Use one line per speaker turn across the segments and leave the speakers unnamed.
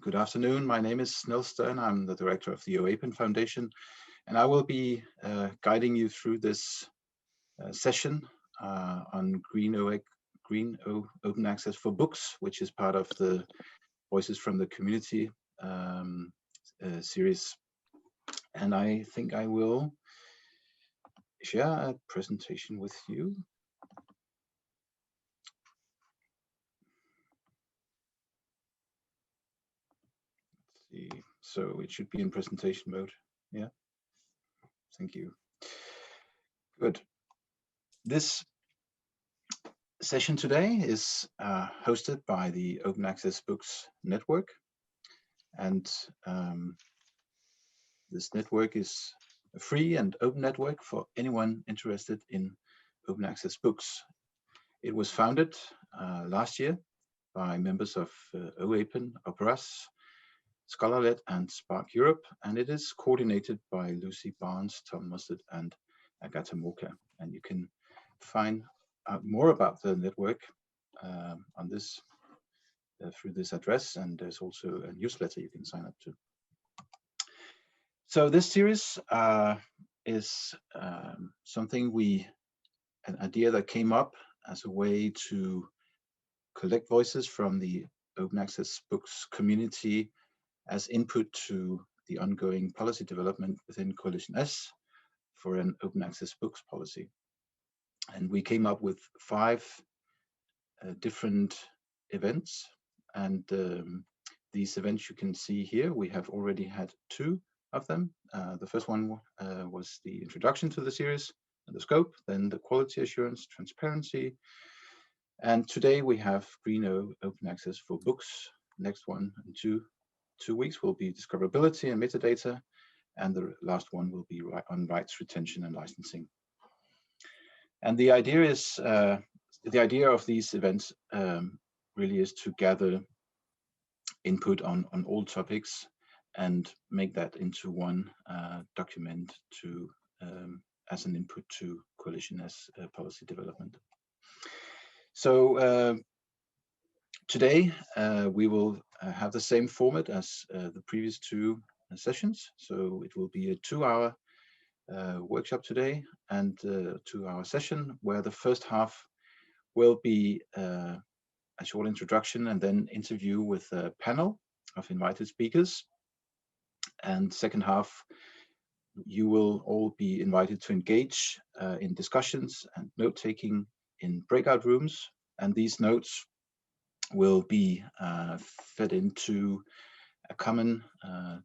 Good afternoon. My name is Nils Stern. I'm the director of the OAPEN Foundation, and I will be guiding you through this session on Open Access for Books, which is part of the Voices from the Community series. And I think I will share a presentation with you. So it should be in presentation mode. Yeah. Thank you. Good. This session today is hosted by the Open Access Books Network. And this network is a free and open network for anyone interested in open access books. It was founded last year by members of OAPEN, Operas, Scholarlet, and Spark Europe, and it is coordinated by Lucy Barnes, Tom Mustard, and Agatha Morka. And you can find out more about the network on this through this address, and there's also a newsletter you can sign up to. So this series is an idea that came up as a way to collect voices from the open access books community as input to the ongoing policy development within Coalition S for an open access books policy. And we came up with 5 different events, and these events you can see here. We have already had 2 of them. The first one was the introduction to the series and the scope, then the quality assurance, transparency, and today we have Open Access for Books. Next one in 2 weeks will be Discoverability and Metadata, and the last one will be on rights retention and licensing. And the idea is the idea of these events really is to gather input on all topics and make that into one document to as an input to Coalition S policy development. So today we will have the same format as the previous 2 sessions. So it will be a 2-hour workshop today and a 2-hour session, where the first half will be a short introduction and then interview with a panel of invited speakers. And second half, you will all be invited to engage in discussions and note-taking in breakout rooms. And these notes will be fed into a common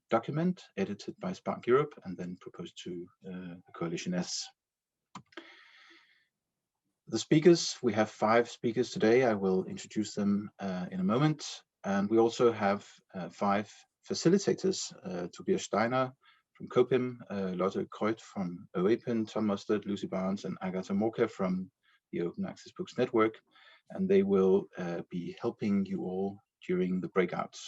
document edited by Spark Europe and then proposed to the Coalition S. The speakers, we have 5 speakers today. I will introduce them in a moment. And we also have 5 facilitators, Tobias Steiner from COPIM, Lotte Kreut from OAPEN, Tom Mustard, Lucy Barnes, and Agatha Morka from the Open Access Books Network. And they will be helping you all during the breakouts.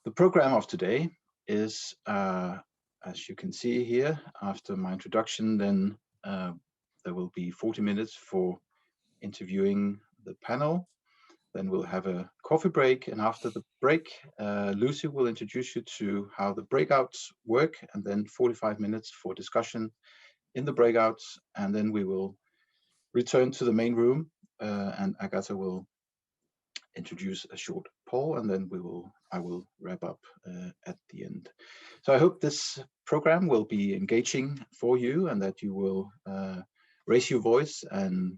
The program of today is, as you can see here, after my introduction, then there will be 40 minutes for interviewing the panel. Then we'll have a coffee break, and after the break, Lucy will introduce you to how the breakouts work, and then 45 minutes for discussion in the breakouts, and then we will return to the main room, and Agatha will introduce a short poll, and then I will wrap up at the end. So I hope this program will be engaging for you, and that you will raise your voice and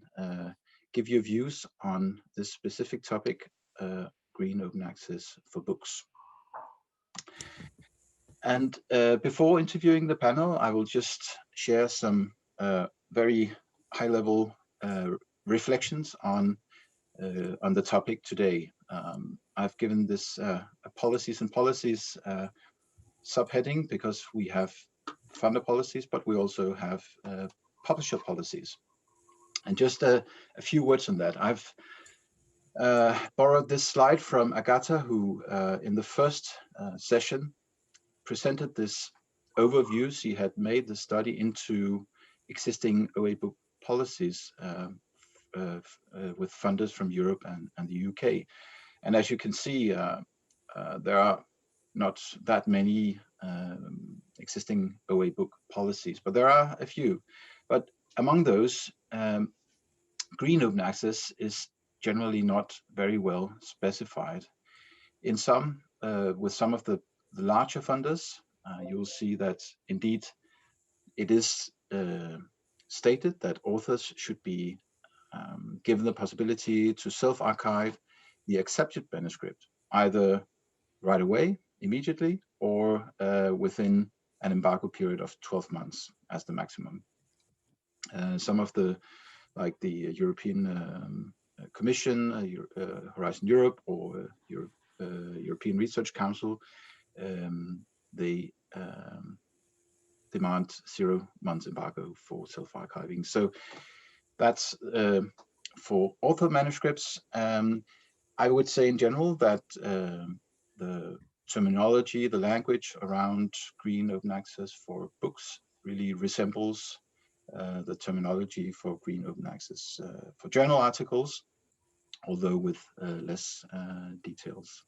give your views on this specific topic, green open access for books. And before interviewing the panel, I will just share some very high-level reflections on the topic today. I've given this a policies and policies subheading because we have funder policies, but we also have publisher policies. And just a few words on that. I've borrowed this slide from Agatha, who in the first session presented this overview. She had made the study into existing OA book policies with funders from Europe and the UK. And as you can see, there are not that many existing OA book policies, but there are a few. But among those, green open access is generally not very well specified. In some, with some of the larger funders, you'll see that indeed it is stated that authors should be given the possibility to self-archive the accepted manuscript, either right away, immediately, or within an embargo period of 12 months as the maximum. Some of the, like the European Commission, Horizon Europe, or European Research Council, they demand 0 months embargo for self-archiving. So that's for author manuscripts. I would say in general that the terminology, the language around green open access for books really resembles the terminology for green open access for journal articles, although with less details.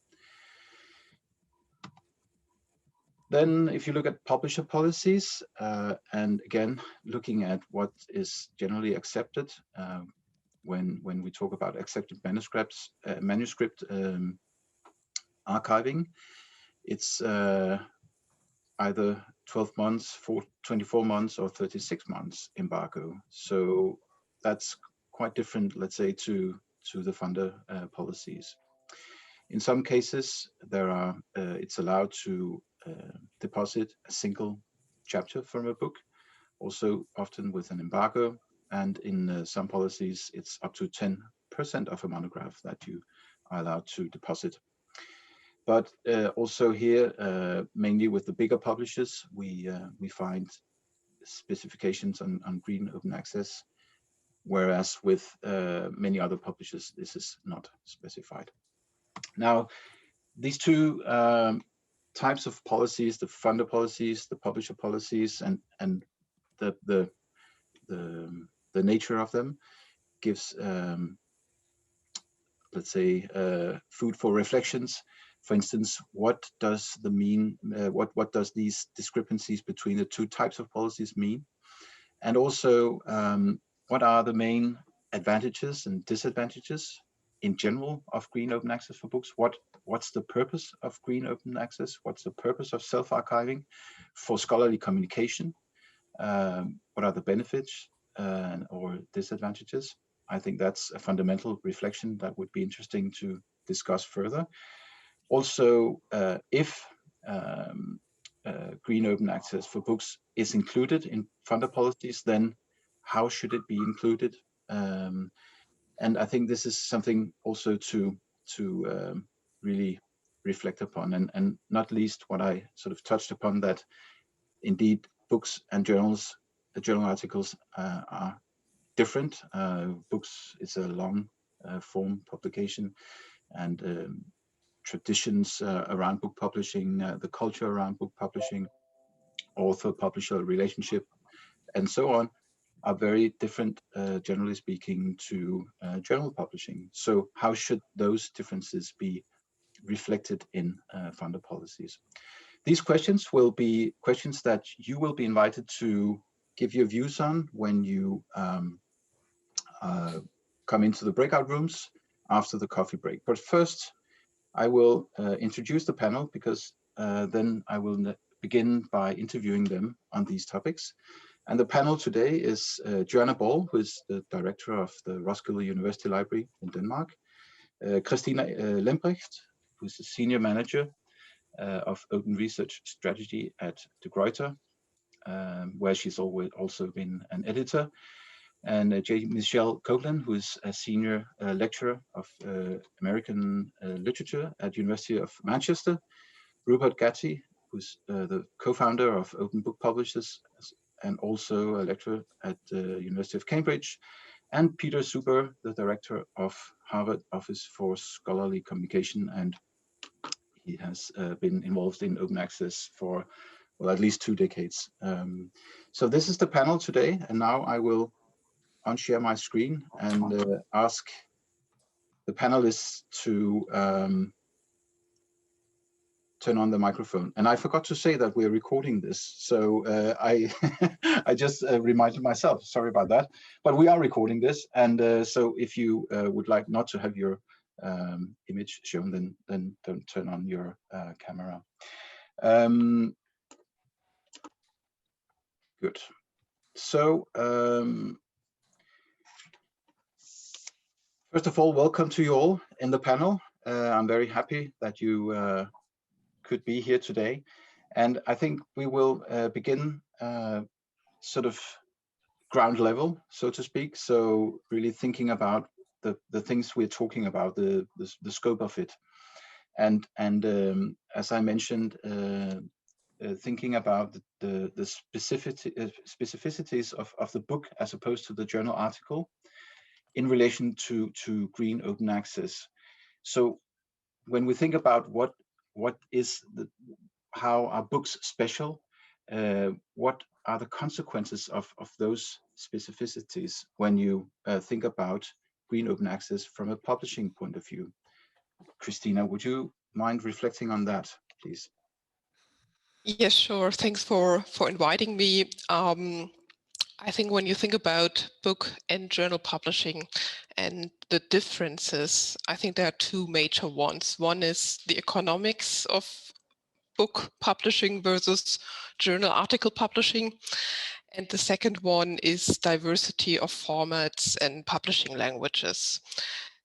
Then if you look at publisher policies, and again, looking at what is generally accepted when we talk about accepted manuscripts, manuscript archiving, it's either 12 months, 24 months, or 36 months embargo. So that's quite different, let's say, to the funder policies. In some cases, there are it's allowed to deposit a single chapter from a book, also often with an embargo. And in some policies, it's up to 10% of a monograph that you are allowed to deposit. But also here, mainly with the bigger publishers, we find specifications on green open access, whereas with many other publishers, this is not specified. Now, these two types of policies, the funder policies, the publisher policies, and the nature of them gives, let's say, food for reflections. For instance, what does what does these discrepancies between the two types of policies mean? And also, what are the main advantages and disadvantages in general of green open access for books? What's the purpose of green open access? What's the purpose of self-archiving for scholarly communication? What are the benefits or disadvantages? I think that's a fundamental reflection that would be interesting to discuss further. Also, if green open access for books is included in funder policies, then how should it be included? And I think this is something also to really reflect upon, and not least what I sort of touched upon, that indeed books and journals, journal articles are different. Books is a long form publication, and traditions around book publishing, the culture around book publishing, author-publisher relationship, and so on, are very different, generally speaking, to journal publishing. So how should those differences be reflected in funder policies? These questions will be questions that you will be invited to give your views on when you come into the breakout rooms after the coffee break. But first, I will introduce the panel, because then I will begin by interviewing them on these topics. And the panel today is Joanna Ball, who is the director of the Roskilde University Library in Denmark, Christina Lembrecht, who is the senior manager of open research strategy at De Gruyter, where she's also been an editor, and J. Michelle Copeland, who is a senior lecturer of American literature at University of Manchester, Rupert Gatti, who's the co-founder of Open Book Publishers and also a lecturer at the University of Cambridge, and Peter Suber, the director of Harvard Office for Scholarly Communication, and he has been involved in open access for, well, at least 2 decades. So this is the panel today, and now I will unshare my screen and ask the panelists to turn on the microphone. And I forgot to say that we're recording this. So I I just reminded myself, sorry about that. But we are recording this. And so if you would like not to have your image shown, then don't turn on your camera. Good. So first of all, welcome to you all in the panel. I'm very happy that you could be here today. And I think we will begin sort of ground level, so to speak. So really thinking about the things we're talking about, the scope of it. And as I mentioned, thinking about the specificities of the book as opposed to the journal article in relation to green open access. So when we think about what is how are books special, what are the consequences of those specificities when you think about green open access from a publishing point of view? Christina, would you mind reflecting on that, please?
Yes, sure. Thanks for inviting me. I think when you think about book and journal publishing and the differences, I think there are two major ones. One is the economics of book publishing versus journal article publishing. And the second one is diversity of formats and publishing languages.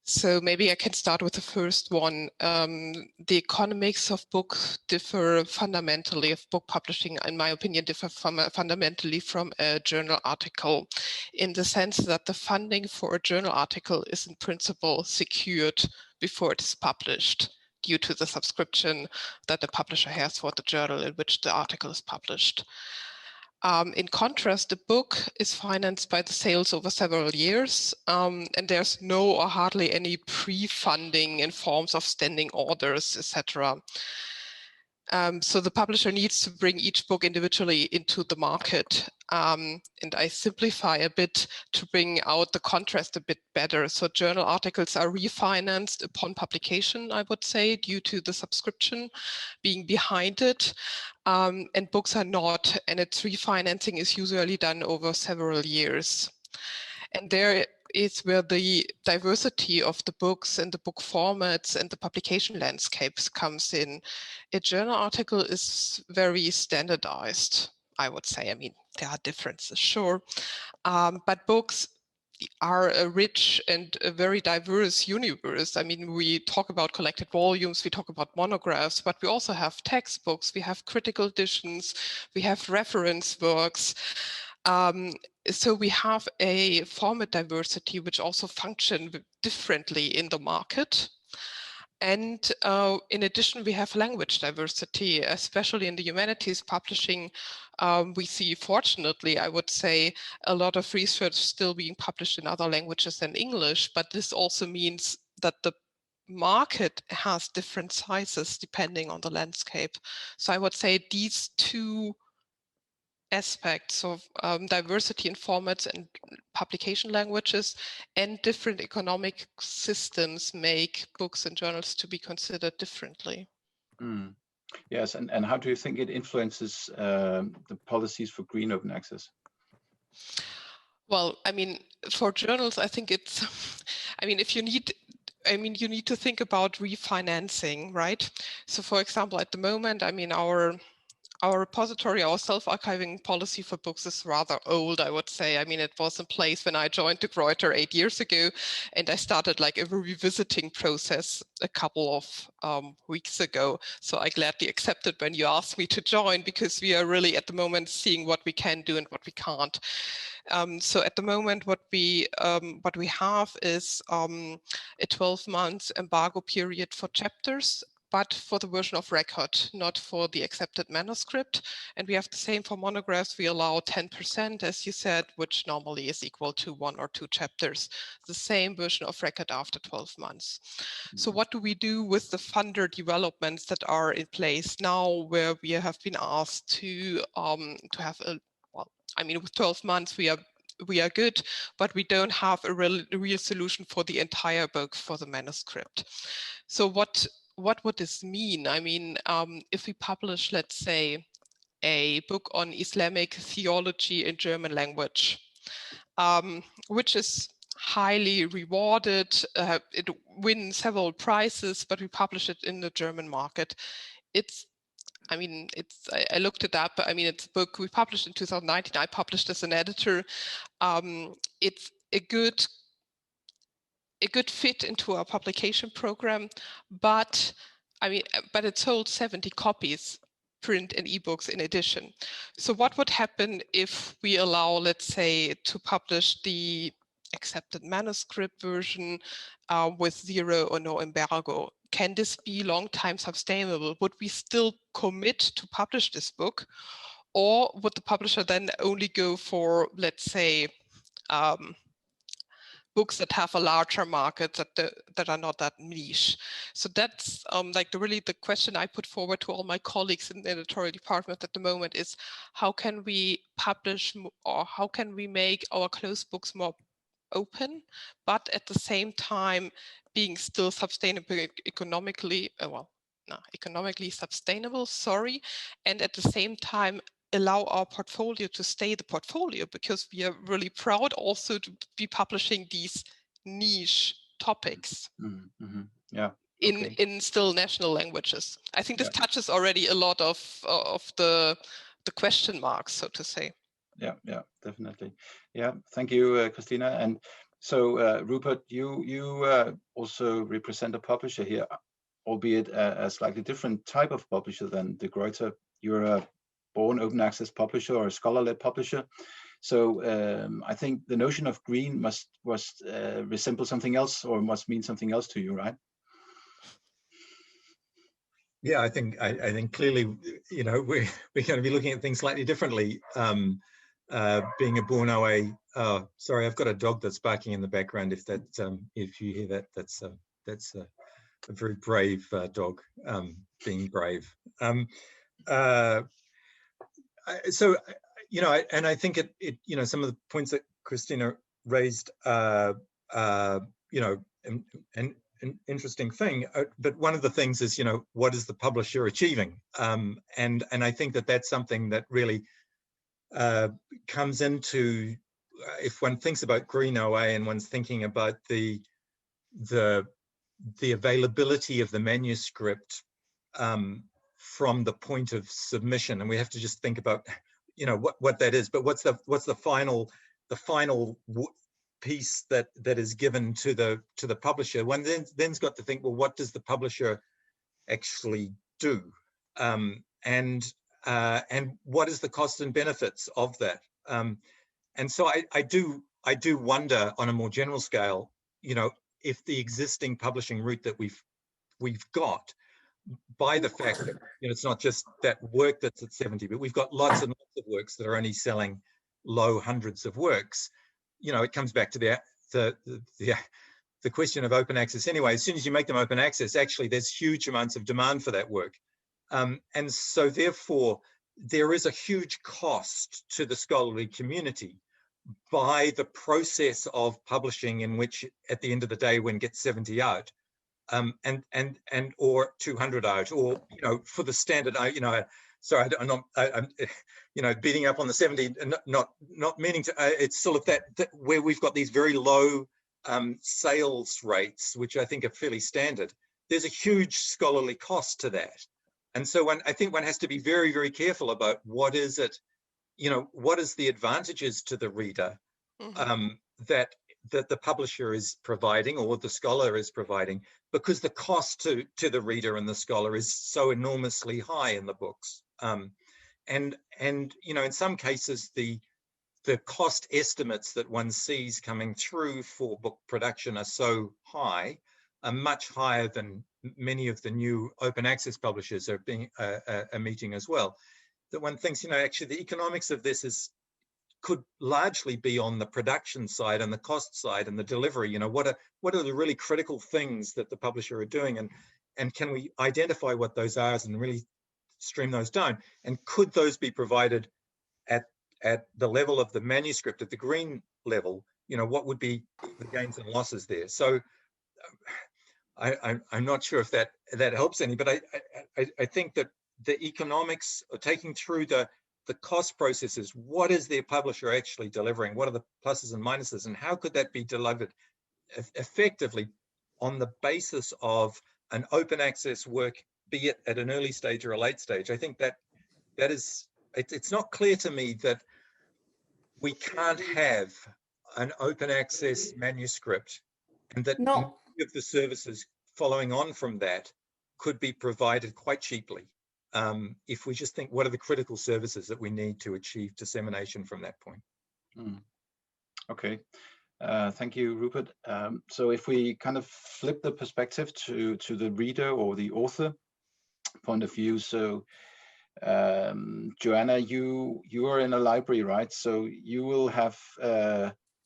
So maybe I can start with the first one. The economics of books differ fundamentally, of book publishing, in my opinion, differ fundamentally from a journal article, in the sense that the funding for a journal article is in principle secured before it is published, due to the subscription that the publisher has for the journal in which the article is published. In contrast, the book is financed by the sales over several years, and there's no or hardly any pre-funding in forms of standing orders, etc. So the publisher needs to bring each book individually into the market. And I simplify a bit to bring out the contrast a bit better. So journal articles are refinanced upon publication, I would say, due to the subscription being behind it. And books are not, and its refinancing is usually done over several years. And there is where the diversity of the books and the book formats and the publication landscapes comes in. A journal article is very standardized, I would say. I mean, there are differences, sure, but books are a rich and a very diverse universe. I mean, we talk about collected volumes, we talk about monographs, but we also have textbooks, we have critical editions, we have reference works. So we have a format diversity which also function differently in the market. And in addition, we have language diversity, especially in the humanities publishing. We see, fortunately, I would say, a lot of research still being published in other languages than English, but this also means that the market has different sizes depending on the landscape. So I would say these two aspects of diversity in formats and publication languages and different economic systems make books and journals to be considered differently.
Mm. Yes, and how do you think it influences the policies for green open access?
Well, I mean, for journals, I think it's, I mean, if you need, I mean, you need to think about refinancing, right? So for example, at the moment, I mean, our repository, our self-archiving policy for books is rather old, I would say. I mean, it was in place when I joined De Gruyter 8 years ago, and I started like a revisiting process a couple of weeks ago. So I gladly accepted when you asked me to join, because we are really at the moment seeing what we can do and what we can't. So at the moment, what we have is a 12-month embargo period for chapters, but for the version of record, not for the accepted manuscript. And we have the same for monographs. We allow 10%, as you said, which normally is equal to 1 or 2 chapters, the same version of record after 12 months. Mm-hmm. So what do we do with the funder developments that are in place now, where we have been asked to have a, well, I mean, with 12 months, we are we are good, but we don't have a real solution for the entire book, for the manuscript. So what would this mean? I mean, if we publish, let's say, a book on Islamic theology in German language, which is highly rewarded. It wins several prizes, but we publish it in the German market. I looked it up. I mean, it's a book we published in 2019. I published as an editor. It's a good fit into our publication program, but it sold 70 copies, print and ebooks in addition. So what would happen if we allow, let's say, to publish the accepted manuscript version with 0 or no embargo? Can this be long time sustainable? Would we still commit to publish this book? Or would the publisher then only go for, let's say, books that have a larger market, that are not that niche? So that's the question I put forward to all my colleagues in the editorial department at the moment is, how can we publish, or how can we make our closed books more open, but at the same time being still sustainable economically, economically sustainable, sorry, and at the same time allow our portfolio to stay the portfolio, because we are really proud also to be publishing these niche topics
Yeah.
in still national languages. I think this touches already a lot of the question marks, so to say.
Yeah, definitely. Yeah, thank you, Christina. And so, Rupert, you also represent a publisher here, albeit a slightly different type of publisher than De Gruyter. You're a born open access publisher or a scholar-led publisher. So I think the notion of green must resemble something else, or must mean something else to you, right?
Yeah, I think clearly, we're going to be looking at things slightly differently. Being a born OA, sorry, I've got a dog that's barking in the background. If you hear that, that's a very brave dog, being brave. So, and I think it some of the points that Christina raised, an interesting thing, but one of the things is, what is the publisher achieving? And I think that's something that really comes into, if one thinks about green OA and one's thinking about the availability of the manuscript from the point of submission, and we have to just think about, what that is. But what's the final piece that is given to the publisher? One then's got to think, well, what does the publisher actually do, and what is the cost and benefits of that? And so I do wonder, on a more general scale, if the existing publishing route that we've got, by the fact that it's not just that work that's at 70, but we've got lots and lots of works that are only selling low hundreds of works. It comes back to the question of open access anyway. As soon as you make them open access, actually there's huge amounts of demand for that work. And so therefore, there is a huge cost to the scholarly community by the process of publishing, in which at the end of the day, one gets 70 out, and or 200 out, or for the standard, sorry, I'm beating up on the 70, not meaning to. It's sort of that where we've got these very low sales rates, which I think are fairly standard. There's a huge scholarly cost to that, and so I think one has to be very, very careful about what is it, what is the advantages to the reader that the publisher is providing, or the scholar is providing, because the cost to the reader and the scholar is so enormously high in the books. And in some cases, the cost estimates that one sees coming through for book production are so high, are much higher than many of the new open access publishers are meeting as well, that one thinks, actually the economics of this could largely be on the production side and the cost side and the delivery. What are the really critical things that the publisher are doing, and can we identify what those are and really stream those down? And could those be provided at at the level of the manuscript, at the green level, what would be the gains and losses there. So I'm not sure if that helps any, but I think that the economics, or taking through the cost processes, what is their publisher actually delivering? What are the pluses and minuses, and how could that be delivered effectively on the basis of an open access work, be it at an early stage or a late stage? I think that is, it's not clear to me that we can't have an open access manuscript, and that many of the services following on from that could be provided quite cheaply. If we just think, what are the critical services that we need to achieve dissemination from that point?
Okay, thank you, Rupert. So if we kind of flip the perspective to the reader or the author point of view, so Joanna, you are in a library, right? So you will have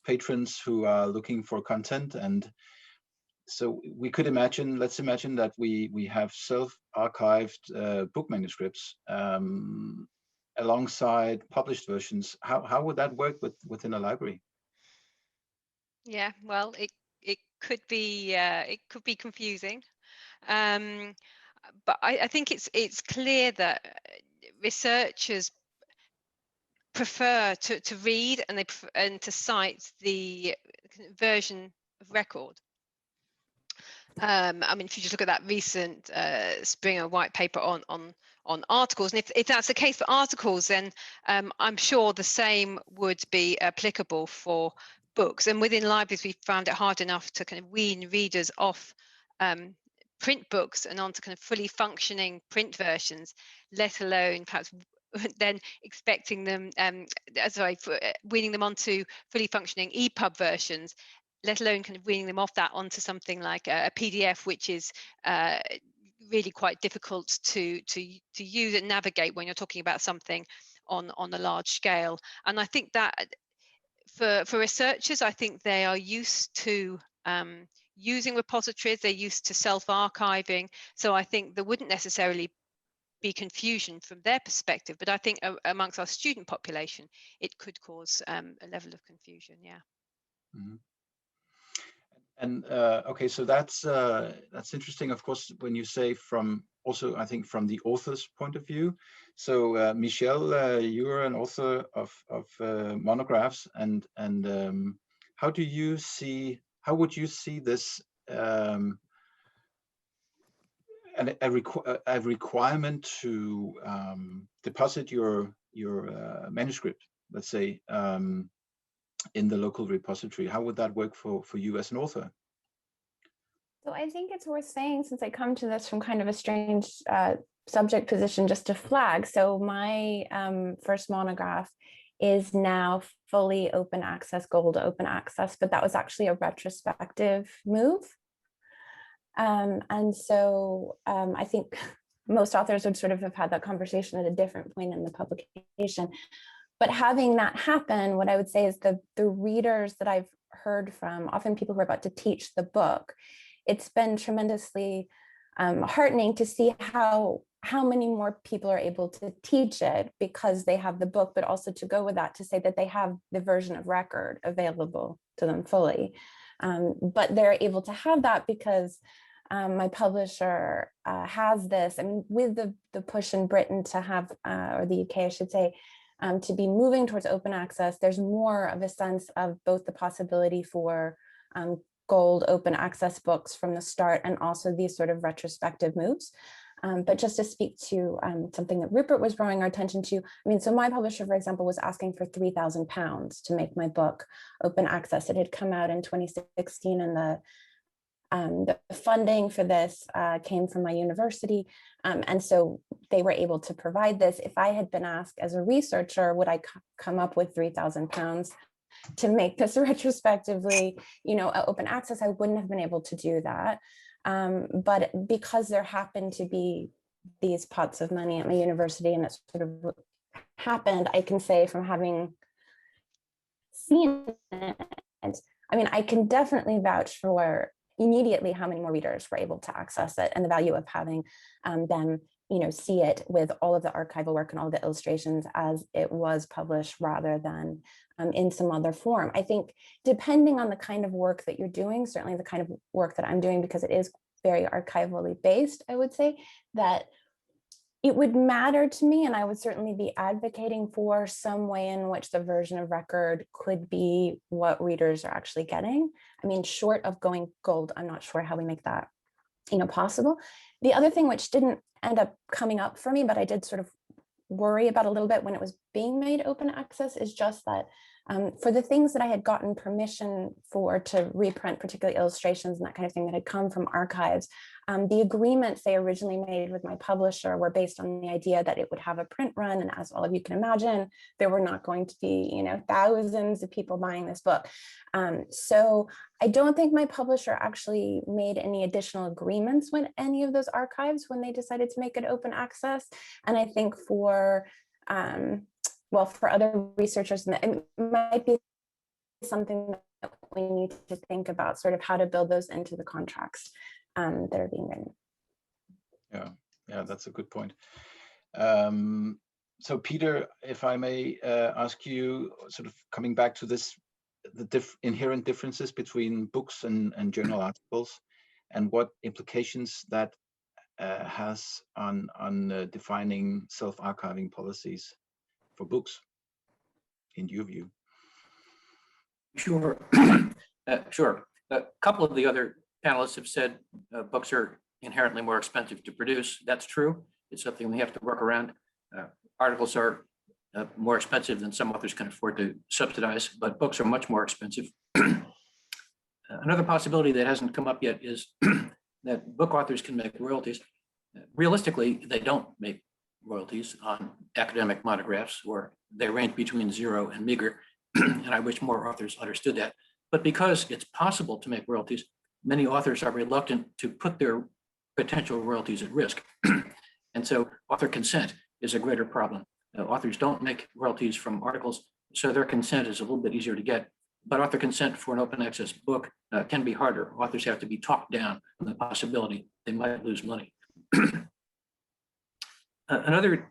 patrons who are looking for content, and so we could imagine, let's imagine that we have self-archived book manuscripts alongside published versions. How would that work within a library?
Yeah, well, it could be confusing, but I think it's clear that researchers prefer to read and to cite the version of record. I mean, if you just look at that recent Springer white paper on articles, and if that's the case for articles, then I'm sure the same would be applicable for books. And within libraries, we found it hard enough to kind of wean readers off print books and onto kind of fully functioning print versions, let alone perhaps then expecting them, weaning them onto fully functioning EPUB versions, let alone kind of weaning them off that onto something like a PDF, which is really quite difficult to use and navigate when you're talking about something on a large scale. And I think that for researchers, I think they are used to using repositories, they're used to self-archiving. So I think there wouldn't necessarily be confusion from their perspective, but I think amongst our student population, it could cause a level of confusion. Yeah.
Mm-hmm. And okay, so that's interesting, of course, when you say from, also I think from the author's point of view. So Michelle, you are an author of monographs, and how would you see this a requirement to deposit your manuscript, let's say, in the local repository? How would that work for you as an author?
So I think it's worth saying, since I come to this from kind of a strange subject position, just to flag. So my first monograph is now fully open access, gold open access, but that was actually a retrospective move. And so I think most authors would sort of have had that conversation at a different point in the publication. But having that happen, what I would say is the readers that I've heard from, often people who are about to teach the book, it's been tremendously heartening to see how many more people are able to teach it because they have the book, but also to go with that, to say that they have the version of record available to them fully. But they're able to have that because my publisher has this, I mean, with the push in Britain to have, or the UK, I should say, to be moving towards open access, there's more of a sense of both the possibility for gold open access books from the start and also these sort of retrospective moves. But just to speak to something that Rupert was drawing our attention to, I mean, so my publisher, for example, was asking for £3,000 to make my book open access. It had come out in 2016, and the funding for this came from my university. And so they were able to provide this. If I had been asked as a researcher, would I come up with £3,000 to make this retrospectively, open access, I wouldn't have been able to do that. But because there happened to be these pots of money at my university and it sort of happened, I can say from having seen it, I mean, I can definitely vouch for immediately how many more readers were able to access it and the value of having them, see it with all of the archival work and all the illustrations as it was published rather than in some other form. I think depending on the kind of work that you're doing, certainly the kind of work that I'm doing, because it is very archivally based, I would say that it would matter to me, and I would certainly be advocating for some way in which the version of record could be what readers are actually getting. I mean, short of going gold, I'm not sure how we make that, possible. The other thing which didn't end up coming up for me, but I did sort of worry about a little bit when it was being made open access, is just that for the things that I had gotten permission for to reprint, particularly illustrations and that kind of thing that had come from archives, the agreements they originally made with my publisher were based on the idea that it would have a print run. And as all of you can imagine, there were not going to be, thousands of people buying this book. So I don't think my publisher actually made any additional agreements with any of those archives when they decided to make it open access. And I think for other researchers, it might be something that we need to think about, sort of how to build those into the contracts that are being written.
Yeah, that's a good point. So Peter, if I may ask you, sort of coming back to this, the inherent differences between books and journal articles, and what implications that has on defining self-archiving policies for books, in your view?
Sure. Sure. A couple of the other panelists have said books are inherently more expensive to produce. That's true. It's something we have to work around. Articles are more expensive than some authors can afford to subsidize, but books are much more expensive. Another possibility that hasn't come up yet is that book authors can make royalties. Realistically, they don't make royalties on academic monographs, or they range between 0 and meager, and I wish more authors understood that. But because it's possible to make royalties, many authors are reluctant to put their potential royalties at risk. And so author consent is a greater problem. Authors don't make royalties from articles, so their consent is a little bit easier to get. But author consent for an open access book can be harder. Authors have to be talked down from the possibility they might lose money. Another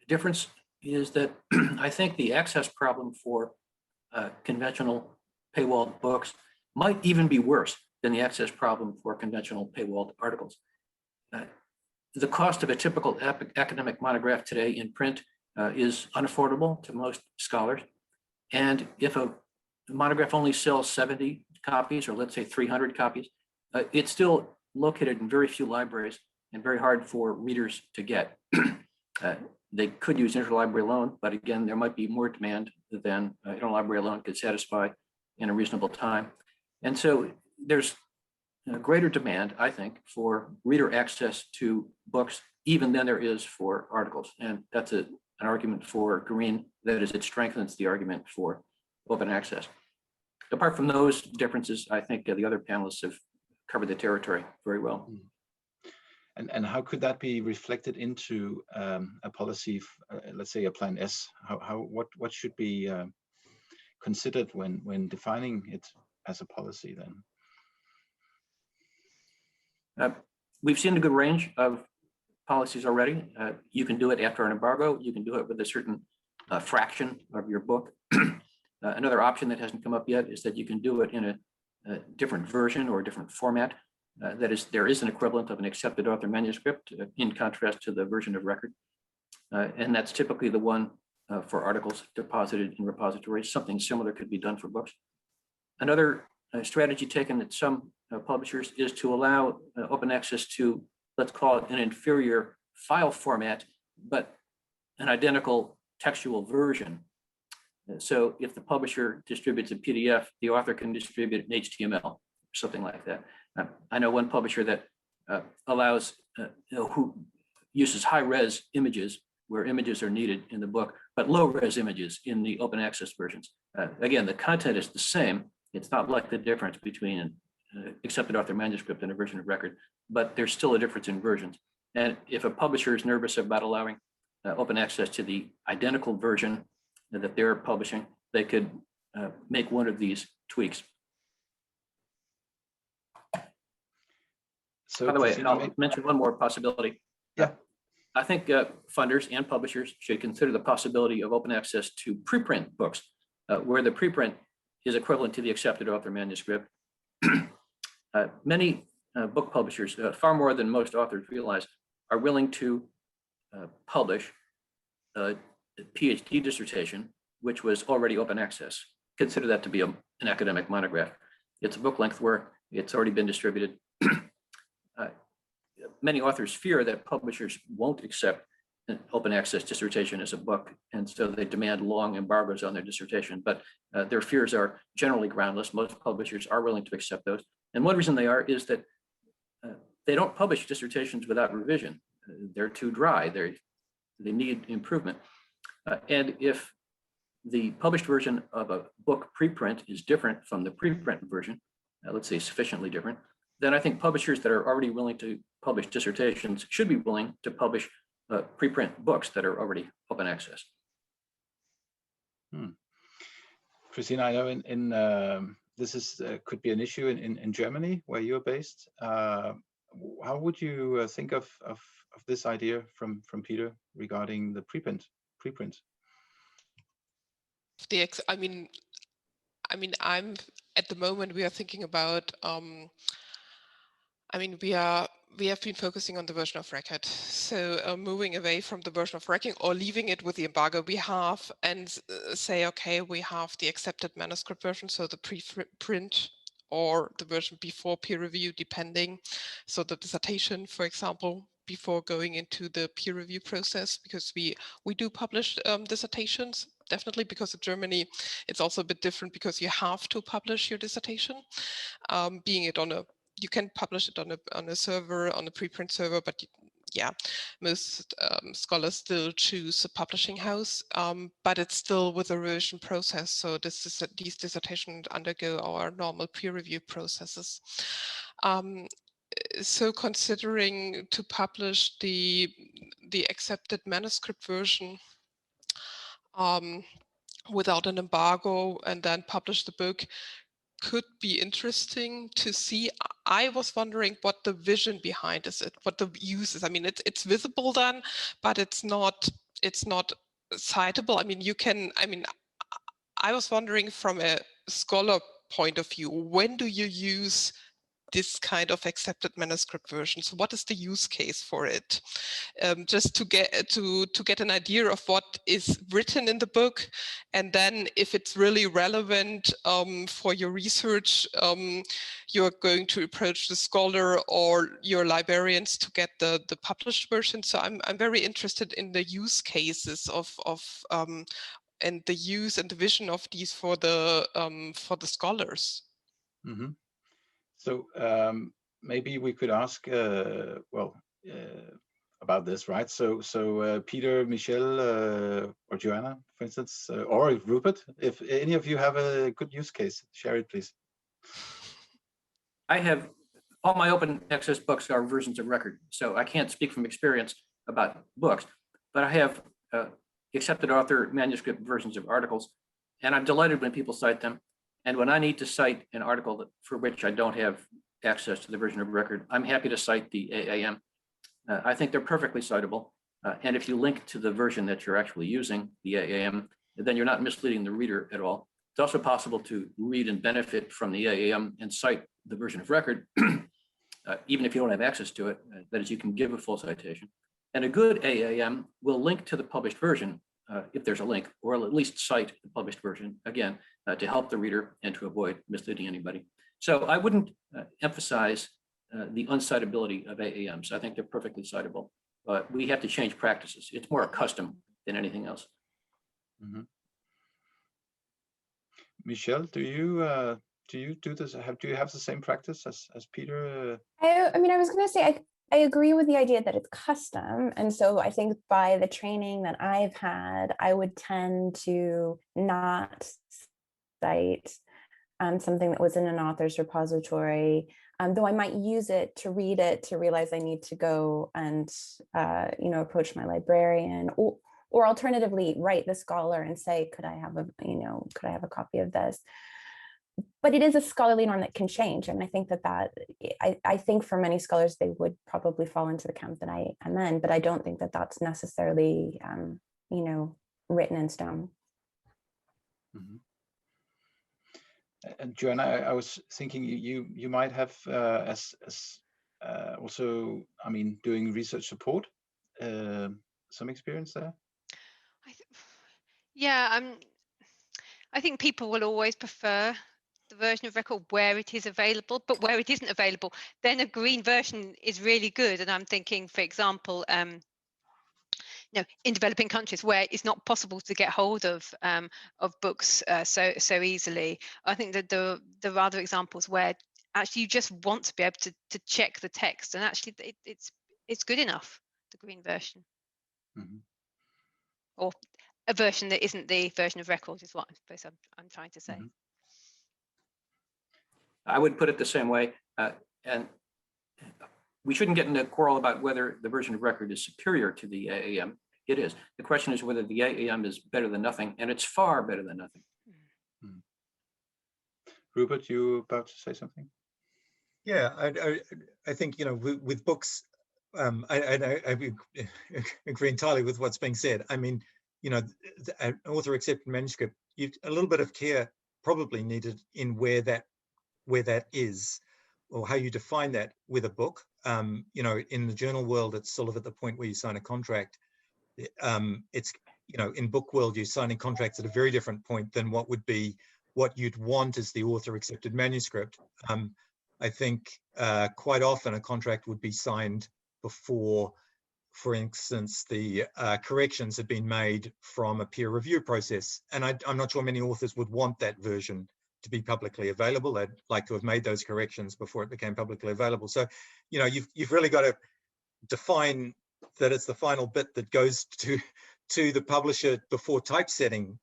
difference is that I think the access problem for conventional paywalled books might even be worse than the access problem for conventional paywalled articles. The cost of a typical academic monograph today in print is unaffordable to most scholars. And if a monograph only sells 70 copies, or let's say 300 copies, it's still located in very few libraries and very hard for readers to get. They could use interlibrary loan, but again, there might be more demand than interlibrary loan could satisfy in a reasonable time. And so there's a greater demand, I think, for reader access to books, even than there is for articles. And that's an argument for green. That is, it strengthens the argument for open access. Apart from those differences, I think the other panelists have covered the territory very well.
And how could that be reflected into a policy, let's say a Plan S? What should be considered when defining it as a policy then?
We've seen a good range of policies already. You can do it after an embargo. You can do it with a certain fraction of your book. Another option that hasn't come up yet is that you can do it in a different version or a different format. That is, there is an equivalent of an accepted author manuscript in contrast to the version of record. And that's typically the one for articles deposited in repositories. Something similar could be done for books. Another strategy taken at some publishers is to allow open access to, let's call it an inferior file format, but an identical textual version. So if the publisher distributes a PDF, the author can distribute it in HTML, something like that. I know one publisher that allows, who uses high-res images where images are needed in the book, but low-res images in the open access versions. Again, the content is the same. It's not like the difference between an accepted author manuscript and a version of record, but there's still a difference in versions. And if a publisher is nervous about allowing open access to the identical version that they're publishing, they could make one of these tweaks. So by the way, I'll mention one more possibility.
Yeah.
I think funders and publishers should consider the possibility of open access to preprint books, where the preprint is equivalent to the accepted author manuscript. Many book publishers, far more than most authors realize, are willing to publish a PhD dissertation, which was already open access. Consider that to be an academic monograph. It's a book length work. It's already been distributed. Many authors fear that publishers won't accept an open access dissertation as a book, and so they demand long embargoes on their dissertation. But their fears are generally groundless. Most publishers are willing to accept those. And one reason they are is that they don't publish dissertations without revision. They're too dry. They need improvement. And if the published version of a book preprint is different from the preprint version, let's say sufficiently different, then I think publishers that are already willing to publish dissertations should be willing to publish preprint books that are already open access.
Christina, I know in this is could be an issue in Germany where you're based. How would you think of this idea from Peter regarding the preprint?
I mean, I'm at the moment we are thinking about. We have been focusing on the version of record, so moving away from the version of record or leaving it with the embargo we have, and say, okay, we have the accepted manuscript version, so the preprint or the version before peer review, depending. So the dissertation, for example, before going into the peer review process, because we do publish dissertations, definitely, because in Germany it's also a bit different because you have to publish your dissertation, being it on a, you can publish it on a server, on a preprint server, but yeah, most scholars still choose a publishing house, but it's still with a revision process. So these dissertations undergo our normal peer review processes. So considering to publish the accepted manuscript version without an embargo and then publish the book could be interesting to see. I was wondering what the vision behind is, what the use is. I mean, it's visible then, but it's not citable. I mean, I was wondering from a scholar point of view, when do you use this kind of accepted manuscript version? So what is the use case for it? Just to get an idea of what is written in the book, and then if it's really relevant for your research, you're going to approach the scholar or your librarians to get the published version. So I'm very interested in the use cases of and the use and the vision of these for the scholars.
Mm-hmm. So maybe we could ask, about this, right? So Peter, Michelle, or Joanna, for instance, or Rupert, if any of you have a good use case, share it, please.
I have, all my open access books are versions of record, so I can't speak from experience about books, but I have accepted author manuscript versions of articles, and I'm delighted when people cite them. And when I need to cite an article for which I don't have access to the version of record, I'm happy to cite the AAM. I think they're perfectly citable. And if you link to the version that you're actually using, the AAM, then you're not misleading the reader at all. It's also possible to read and benefit from the AAM and cite the version of record, even if you don't have access to it. That is, you can give a full citation. And a good AAM will link to the published version, if there's a link, or at least cite the published version, again, to help the reader and to avoid misleading anybody. So I wouldn't emphasize the uncitability of AAMs. I think they're perfectly citable, but we have to change practices. It's more a custom than anything else.
Mm-hmm. Michelle, do you do this? Do you have the same practice as Peter?
I mean, I was going to say, I agree with the idea that it's custom. And so I think by the training that I've had, I would tend to not cite something that was in an author's repository, though I might use it to read it, to realize I need to go and, approach my librarian, or alternatively write the scholar and say, could I have a copy of this? but it is a scholarly norm that can change. And I think I think for many scholars, they would probably fall into the camp that I'm in, but I don't think that that's necessarily, written in stone.
Mm-hmm. And Joanna, I was thinking you might have also, I mean, doing research support, some experience there.
I think people will always prefer the version of record where it is available, but where it isn't available, then a green version is really good. And I'm thinking, for example, in developing countries where it's not possible to get hold of books so easily. I think that there are other examples where actually you just want to be able to check the text, and actually it's good enough, the green version.
Mm-hmm.
Or a version that isn't the version of record is what I suppose I'm trying to say.
Mm-hmm.
I would put it the same way, and we shouldn't get into a quarrel about whether the version of record is superior to the AAM. It is. The question is whether the AAM is better than nothing, and it's far better than nothing.
Mm-hmm. Rupert, you about to say something?
Yeah, I think, with books, I agree entirely with what's being said. I mean, an author-accepted manuscript, a little bit of care probably needed in where that is, or how you define that with a book. In the journal world, it's sort of at the point where you sign a contract. It's, in book world, you're signing contracts at a very different point than what you'd want as the author-accepted manuscript. I think quite often a contract would be signed before, for instance, the corrections had been made from a peer review process. And I'm not sure many authors would want that version to be publicly available. They'd like to have made those corrections before it became publicly available. So, you've really got to define that it's the final bit that goes to the publisher before typesetting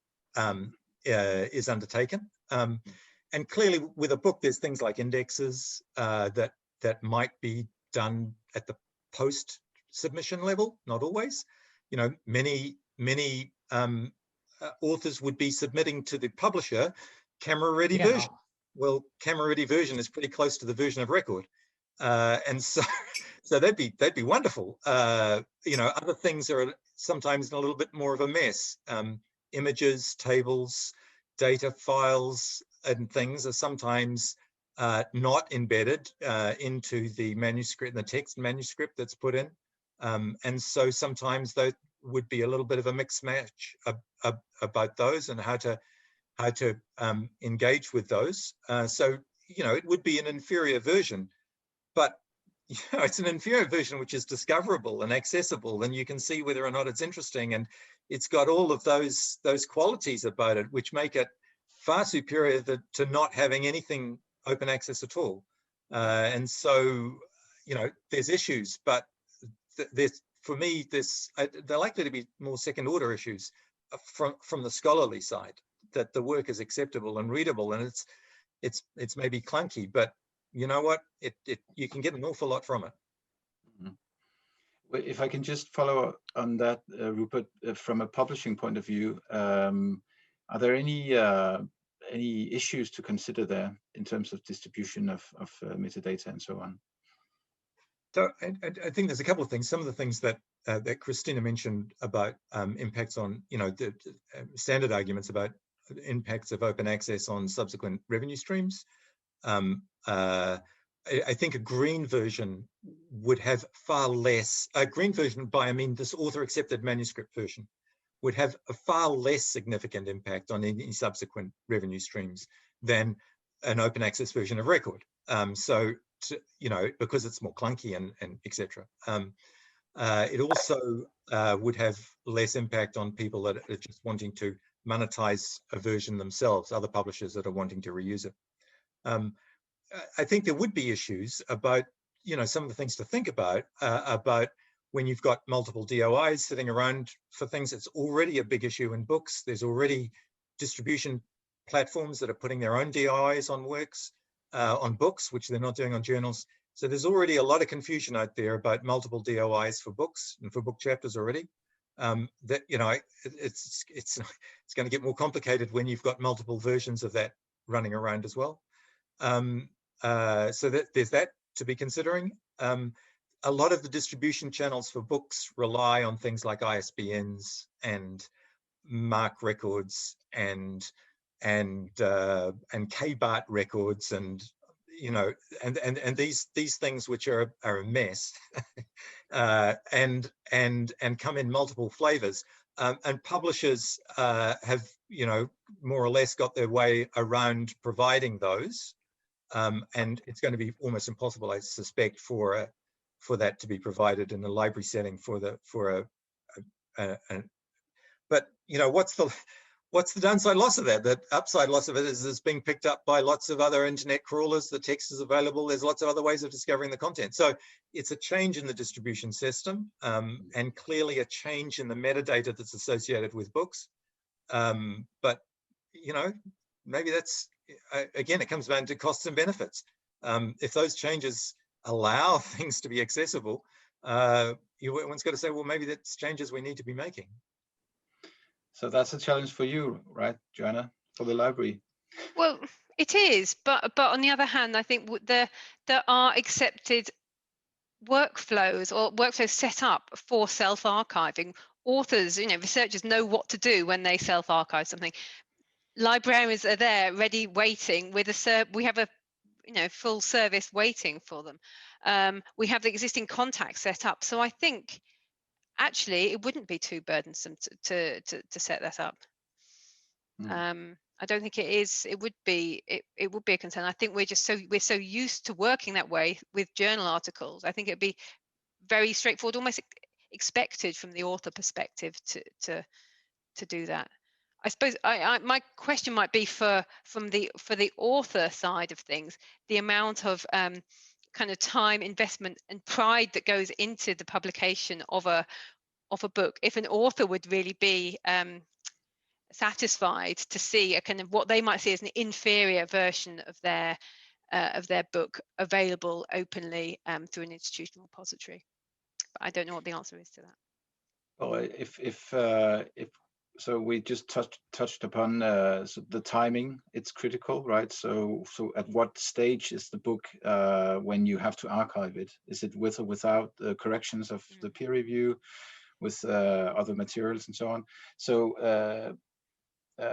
is undertaken. And clearly with a book, there's things like indexes that might be done at the post submission level, not always. Many authors would be submitting to the publisher camera ready version. Well, camera ready version is pretty close to the version of record. And so that'd be wonderful. Other things are sometimes a little bit more of a mess. Images, tables, data files, and things are sometimes not embedded into the manuscript, the text manuscript that's put in. And so sometimes there would be a little bit of a mix match about those and how to engage with those. So it would be an inferior version, but it's an inferior version which is discoverable and accessible, and you can see whether or not it's interesting, and it's got all of those qualities about it which make it far superior to not having anything open access at all. And so there's issues, but for me they're likely to be more second order issues from the scholarly side, that the work is acceptable and readable, and it's maybe clunky, but you know what? You can get an awful lot from it.
Mm-hmm. Well, if I can just follow up on that, Rupert, from a publishing point of view, are there any issues to consider there in terms of distribution of metadata and so on?
So I think there's a couple of things. Some of the things that Christina mentioned about impacts on, the standard arguments about impacts of open access on subsequent revenue streams. I think a green version would have far less, a green version by, I mean, this author accepted manuscript version would have a far less significant impact on any subsequent revenue streams than an open access version of record. Because it's more clunky and etc. It also would have less impact on people that are just wanting to monetize a version themselves, other publishers that are wanting to reuse it. I think there would be issues about, some of the things to think about when you've got multiple DOIs sitting around for things. It's already a big issue in books. There's already distribution platforms that are putting their own DOIs on works, on books, which they're not doing on journals. So there's already a lot of confusion out there about multiple DOIs for books and for book chapters already. It's going to get more complicated when you've got multiple versions of that running around as well. So there's that to be considering. A lot of the distribution channels for books rely on things like ISBNs and MARC records and KBART records, and and these things which are a mess, and come in multiple flavors. And publishers have more or less got their way around providing those, and it's going to be almost impossible, I suspect, for that to be provided in a library setting but what's the downside loss of that? The upside loss of it is it's being picked up by lots of other internet crawlers. The text is available. There's lots of other ways of discovering the content. So it's a change in the distribution system, and clearly a change in the metadata that's associated with books. But maybe that's, again, it comes down to costs and benefits. If those changes allow things to be accessible, one's got to say, well, maybe that's changes we need to be making.
So that's a challenge for you, right, Joanna, for the library?
Well, it is, but on the other hand, I think there are accepted workflows or workflows set up for self-archiving. Authors, researchers know what to do when they self-archive something. Librarians are there, ready, waiting with we have a full service waiting for them. We have the existing contacts set up, so I think actually it wouldn't be too burdensome to set that up. I don't think it is. It would be a concern. I think we're so used to working that way with journal articles. I think it'd be very straightforward, almost expected from the author perspective to do that. I suppose my question might be for the author side of things, the amount of kind of time, investment, and pride that goes into the publication of a book. If an author would really be satisfied to see a kind of what they might see as an inferior version of their book available openly through an institutional repository. But I don't know what the answer is to that.
Well, if so, we just touched upon the timing. It's critical, right? So at what stage is the book when you have to archive it? Is it with or without the corrections of the peer review, with other materials and so on? So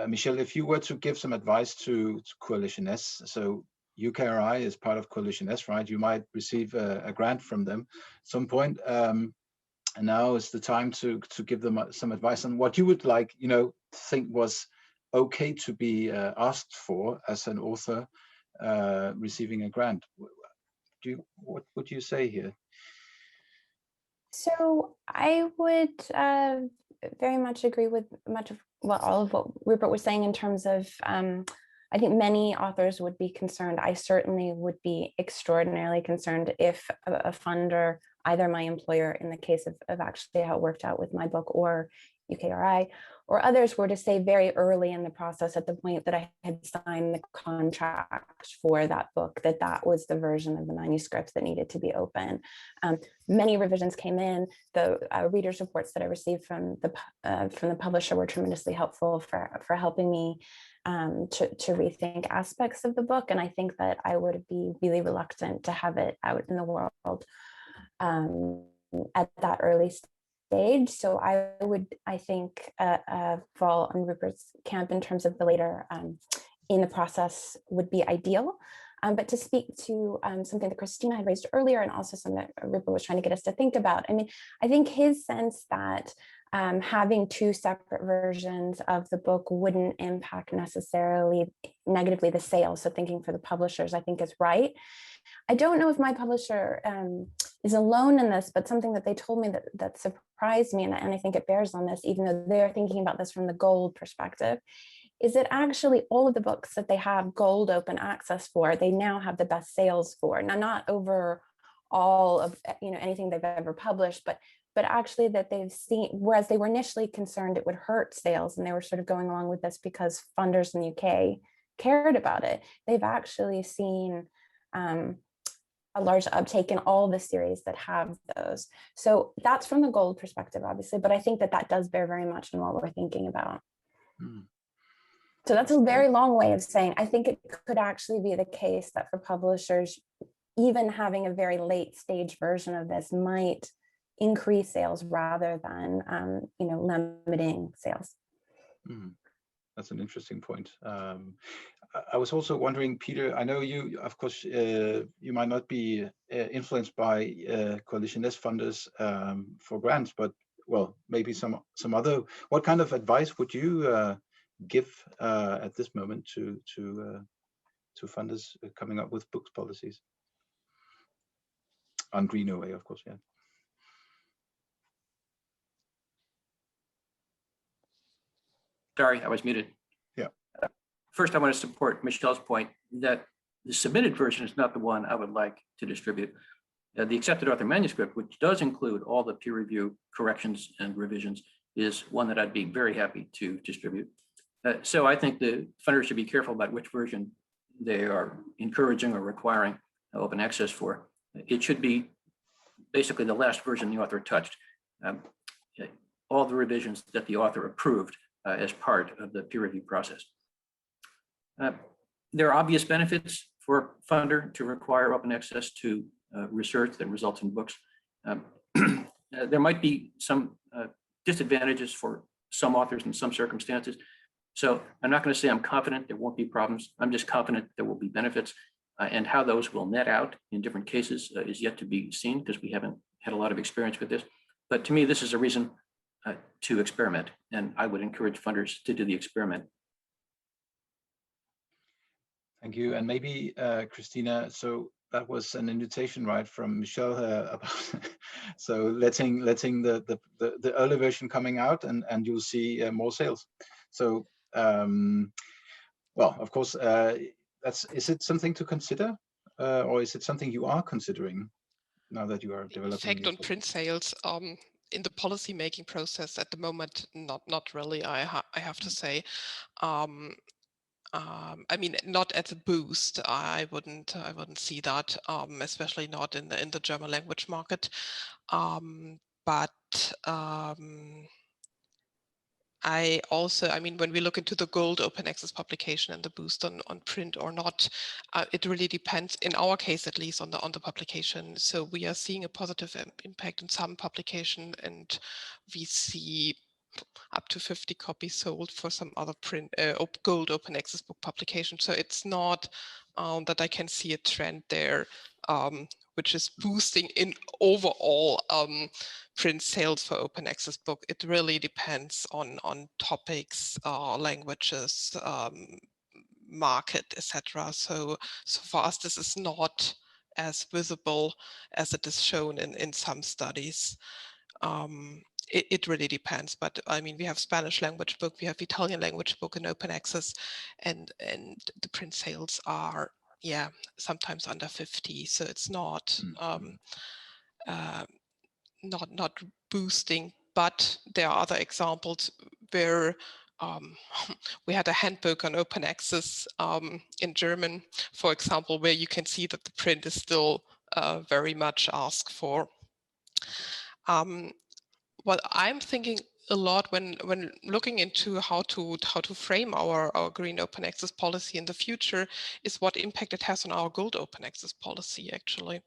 Michelle, if you were to give some advice to Coalition S, so UKRI is part of Coalition S, right? You might receive a grant from them at some point. And now is the time to give them some advice on what you would like, think was okay to be asked for as an author receiving a grant. What would you say here?
So I would very much agree with all of what Rupert was saying in terms of, I think many authors would be concerned. I certainly would be extraordinarily concerned if a funder, either my employer in the case of actually how it worked out with my book, or UKRI, or others, were to say very early in the process, at the point that I had signed the contract for that book, that was the version of the manuscript that needed to be open. Many revisions came in. The readers' reports that I received from the publisher were tremendously helpful for helping me to rethink aspects of the book. And I think that I would be really reluctant to have it out in the world at that early stage. So I think fall on Rupert's camp in terms of the later in the process would be ideal. But to speak to something that Christina had raised earlier, and also something that Rupert was trying to get us to think about, I think his sense that having two separate versions of the book wouldn't impact necessarily negatively the sales. So thinking for the publishers, I think is right. I don't know if my publisher is alone in this, but something that they told me that surprised me, and I think it bears on this, even though they're thinking about this from the gold perspective, is that actually all of the books that they have gold open access for, they now have the best sales for. Now, not over all of anything they've ever published, but actually that they've seen, whereas they were initially concerned it would hurt sales, and they were sort of going along with this because funders in the UK cared about it, they've actually seen a large uptake in all the series that have those. So that's from the gold perspective, obviously, but I think that does bear very much on what we're thinking about. So that's a very long way of saying, I think it could actually be the case that for publishers, even having a very late stage version of this might increase sales rather than, limiting sales.
Mm. That's an interesting point. I was also wondering, Peter, I know you, of course, you might not be influenced by Coalition S funders for grants, but well, maybe some other. What kind of advice would you give at this moment to funders coming up with books policies on Green OA, of course? Yeah.
Sorry, I was muted.
Yeah.
First, I want to support Michelle's point that the submitted version is not the one I would like to distribute. The accepted author manuscript, which does include all the peer review corrections and revisions, is one that I'd be very happy to distribute. So I think the funders should be careful about which version they are encouraging or requiring open access for. It should be basically the last version the author touched. All the revisions that the author approved as part of the peer review process. There are obvious benefits for a funder to require open access to research that results in books. There might be some disadvantages for some authors in some circumstances. So I'm not going to say I'm confident there won't be problems. I'm just confident there will be benefits, and how those will net out in different cases is yet to be seen because we haven't had a lot of experience with this. But to me, this is a reason to experiment, and I would encourage funders to do the experiment.
Thank you. And maybe Christina, so that was an invitation, right, from Michelle about so letting the early version coming out, and you'll see more sales. So well, of course, is it something to consider, or is it something you are considering now that you are developing?
Effect on print sales in the policy making process at the moment, not really. I have to say. I mean, not as a boost. I wouldn't see that, especially not in the German language market. But I mean, when we look into the gold open access publication and the boost on print or not, it really depends, in our case at least, on the publication. So we are seeing a positive impact in some publication, and we see up to 50 copies sold for some other print gold open access book publication. So it's not that I can see a trend there, which is boosting in overall print sales for open access book. It really depends on topics, languages, market, etc. So for us, this is not as visible as it is shown in some studies. It really depends, but I mean, we have Spanish language book, we have Italian language book in open access, and the print sales are, yeah, sometimes under 50. So it's not not boosting, but there are other examples where we had a handbook on open access in German, for example, where you can see that the print is still very much asked for. What I'm thinking a lot when looking into how to frame our green open access policy in the future is what impact it has on our gold open access policy, actually,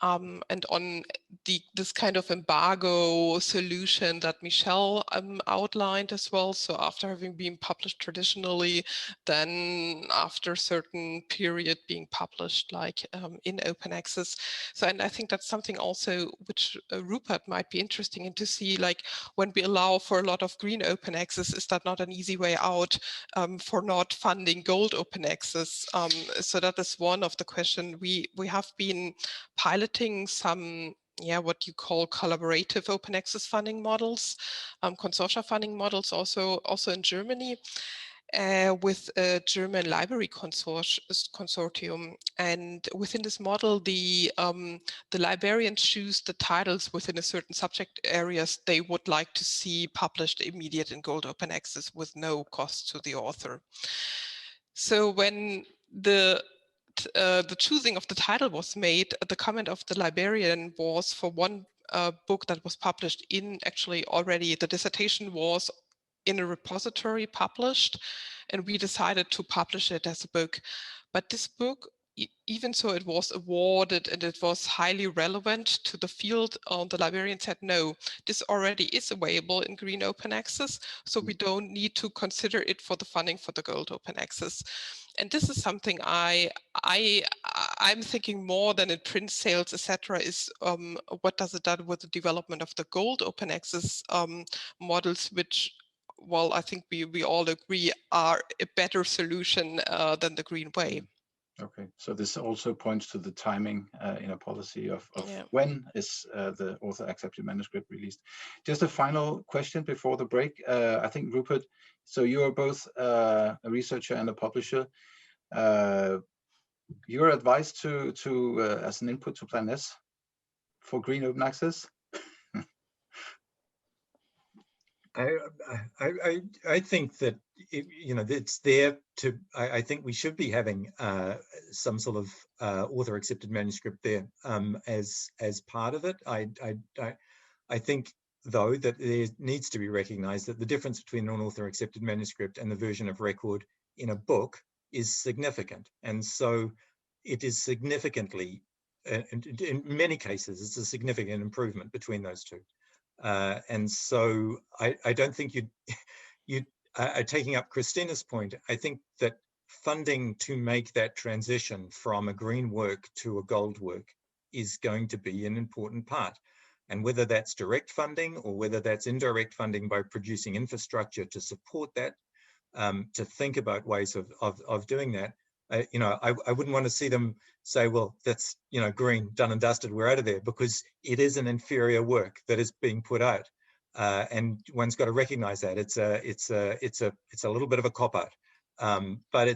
and on this kind of embargo solution that Michelle outlined as well. So after having been published traditionally, then after a certain period being published like in open access. So, and I think that's something also which Rupert might be interesting in to see, like, when we allow for a lot of green open access, is that not an easy way out for not funding gold open access? So that is one of the questions. We have been piloting some, what you call collaborative open access funding models, consortia funding models, also in Germany. With a German library consortium, and within this model, the librarians choose the titles within a certain subject areas they would like to see published immediate in gold open access with no cost to the author. So when the choosing of the title was made, the comment of the librarian was for one book that was published in, actually already the dissertation was in a repository published, and we decided to publish it as a book. But this book, even so it was awarded and it was highly relevant to the field, the librarian said, no, this already is available in green open access, so we don't need to consider it for the funding for the gold open access. And this is something I'm thinking more than in print sales, etc. is what does it do with the development of the gold open access models, which, well, I think we all agree are a better solution than the green way.
Okay, so this also points to the timing in a policy of
Yeah.
when is the author accepted manuscript released. Just a final question before the break. I think Rupert, so you are both a researcher and a publisher. Your advice to as an input to Plan S for green open access?
I think that it's there to. I think we should be having some sort of author accepted manuscript there as part of it. I think though that there needs to be recognised that the difference between an author accepted manuscript and the version of record in a book is significant, and so it is significantly. In many cases, it's a significant improvement between those two. And so I don't think you taking up Christina's point, I think that funding to make that transition from a green work to a gold work is going to be an important part. And whether that's direct funding or whether that's indirect funding by producing infrastructure to support that, to think about ways of doing that, I wouldn't want to see them say, well, that's, green, done and dusted, we're out of there, because it is an inferior work that is being put out. And one's got to recognize that it's a little bit of a cop out. But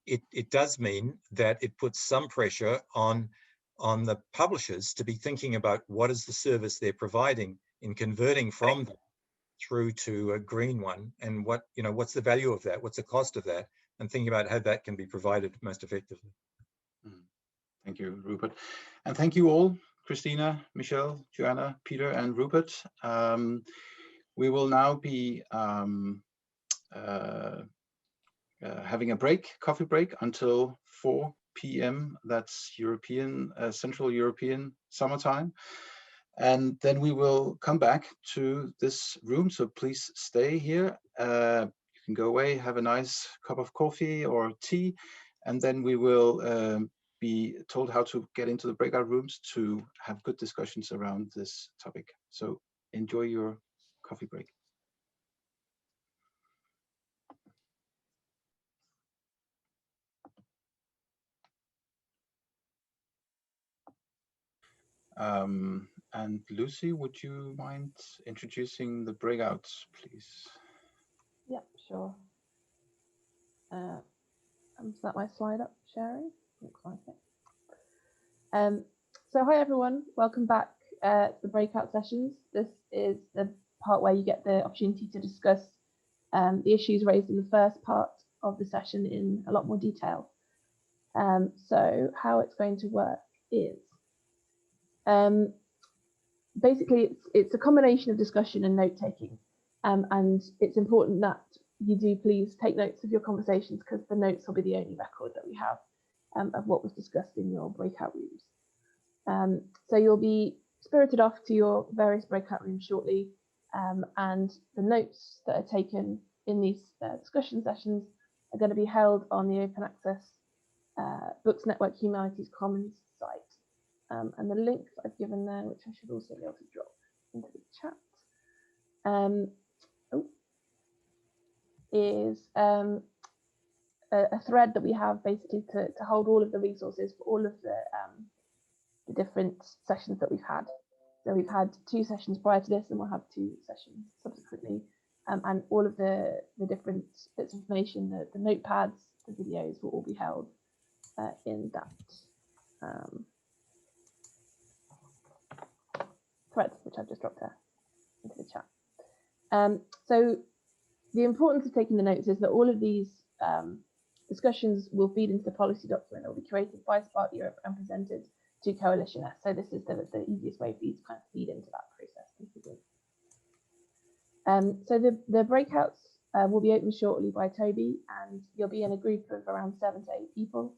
it does mean that it puts some pressure on the publishers to be thinking about what is the service they're providing in converting from that through to a green one, and what's the value of that, what's the cost of that, and thinking about how that can be provided most effectively.
Thank you, Rupert. And thank you all, Christina, Michelle, Joanna, Peter, and Rupert. We will now be having a coffee break until 4 p.m. That's Central European summertime. And then we will come back to this room, so please stay here. You can go away, have a nice cup of coffee or tea, and then we will be told how to get into the breakout rooms to have good discussions around this topic. So enjoy your coffee break. And Lucy, would you mind introducing the breakouts, please?
Yep, sure. Is that my slide up sharing? Looks like it. So hi everyone, welcome back to the breakout sessions. This is the part where you get the opportunity to discuss the issues raised in the first part of the session in a lot more detail. So how it's going to work is basically it's a combination of discussion and note taking, and it's important that you do please take notes of your conversations, because the notes will be the only record that we have of what was discussed in your breakout rooms. So you'll be spirited off to your various breakout rooms shortly, and the notes that are taken in these discussion sessions are going to be held on the Open Access Books Network Humanities Commons site. And the links I've given there, which I should also be able to drop into the chat, is a thread that we have basically to hold all of the resources for all of the different sessions that we've had. So we've had 2 sessions prior to this, and we'll have 2 sessions subsequently, and all of the different bits of information, the notepads, the videos will all be held in that thread, which I've just dropped there into the chat. So the importance of taking the notes is that all of these discussions will feed into the policy document that will be created by Spark Europe and presented to Coalition S. So this is the easiest way for you to kind of feed into that process, basically. So the breakouts will be opened shortly by Toby, and you'll be in a group of around 7 to 8 people.